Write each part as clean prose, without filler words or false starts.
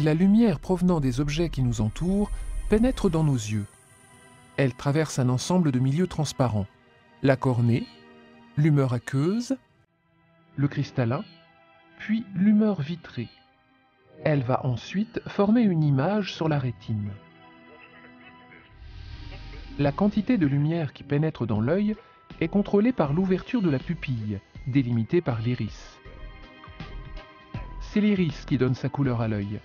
La lumière provenant des objets qui nous entourent pénètre dans nos yeux. Elle traverse un ensemble de milieux transparents. La cornée, l'humeur aqueuse, le cristallin, puis l'humeur vitrée. Elle va ensuite former une image sur la rétine. La quantité de lumière qui pénètre dans l'œil est contrôlée par l'ouverture de la pupille, délimitée par l'iris. C'est l'iris qui donne sa couleur à l'œil.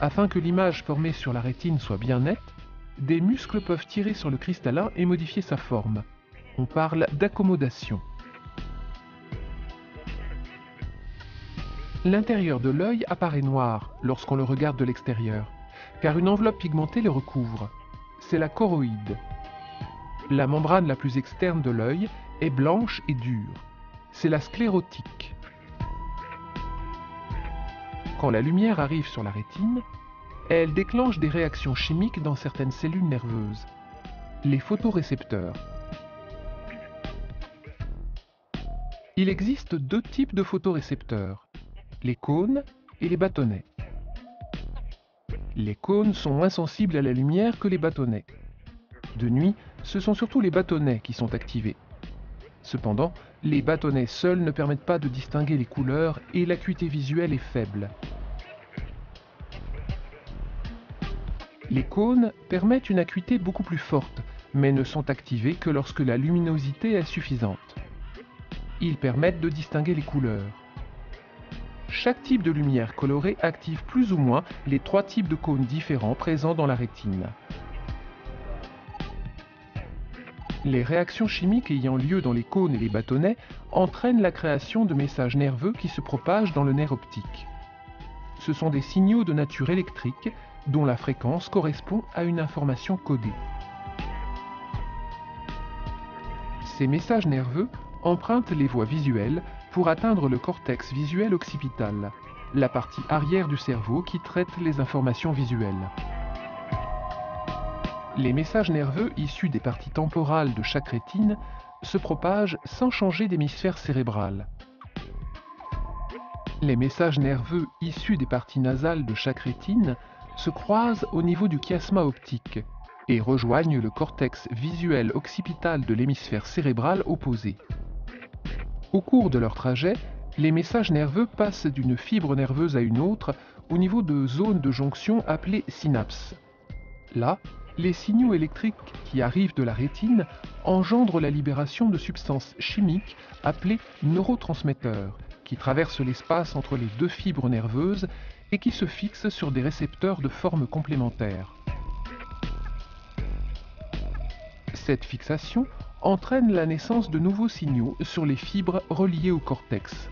Afin que l'image formée sur la rétine soit bien nette, des muscles peuvent tirer sur le cristallin et modifier sa forme. On parle d'accommodation. L'intérieur de l'œil apparaît noir lorsqu'on le regarde de l'extérieur, car une enveloppe pigmentée le recouvre. C'est la choroïde. La membrane la plus externe de l'œil est blanche et dure. C'est la sclérotique. Quand la lumière arrive sur la rétine, elle déclenche des réactions chimiques dans certaines cellules nerveuses, les photorécepteurs. Il existe deux types de photorécepteurs, les cônes et les bâtonnets. Les cônes sont moins sensibles à la lumière que les bâtonnets. De nuit, ce sont surtout les bâtonnets qui sont activés. Cependant, les bâtonnets seuls ne permettent pas de distinguer les couleurs et l'acuité visuelle est faible. Les cônes permettent une acuité beaucoup plus forte, mais ne sont activés que lorsque la luminosité est suffisante. Ils permettent de distinguer les couleurs. Chaque type de lumière colorée active plus ou moins les trois types de cônes différents présents dans la rétine. Les réactions chimiques ayant lieu dans les cônes et les bâtonnets entraînent la création de messages nerveux qui se propagent dans le nerf optique. Ce sont des signaux de nature électrique dont la fréquence correspond à une information codée. Ces messages nerveux empruntent les voies visuelles pour atteindre le cortex visuel occipital, la partie arrière du cerveau qui traite les informations visuelles. Les messages nerveux issus des parties temporales de chaque rétine se propagent sans changer d'hémisphère cérébral. Les messages nerveux issus des parties nasales de chaque rétine se croisent au niveau du chiasma optique et rejoignent le cortex visuel occipital de l'hémisphère cérébral opposé. Au cours de leur trajet, les messages nerveux passent d'une fibre nerveuse à une autre au niveau de zones de jonction appelées synapses. Là, les signaux électriques qui arrivent de la rétine engendrent la libération de substances chimiques appelées neurotransmetteurs, qui traversent l'espace entre les deux fibres nerveuses et qui se fixent sur des récepteurs de forme complémentaire. Cette fixation entraîne la naissance de nouveaux signaux sur les fibres reliées au cortex.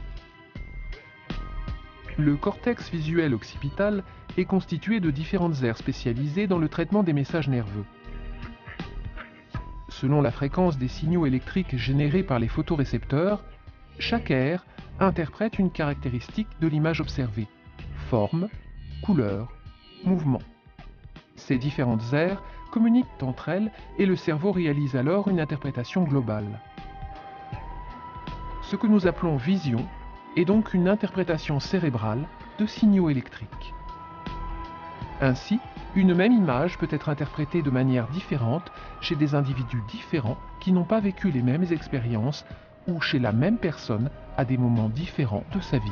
Le cortex visuel occipital est constitué de différentes aires spécialisées dans le traitement des messages nerveux. Selon la fréquence des signaux électriques générés par les photorécepteurs, chaque aire interprète une caractéristique de l'image observée: forme, couleur, mouvement. Ces différentes aires communiquent entre elles et le cerveau réalise alors une interprétation globale. Ce que nous appelons vision est donc une interprétation cérébrale de signaux électriques. Ainsi, une même image peut être interprétée de manière différente chez des individus différents qui n'ont pas vécu les mêmes expériences ou chez la même personne à des moments différents de sa vie.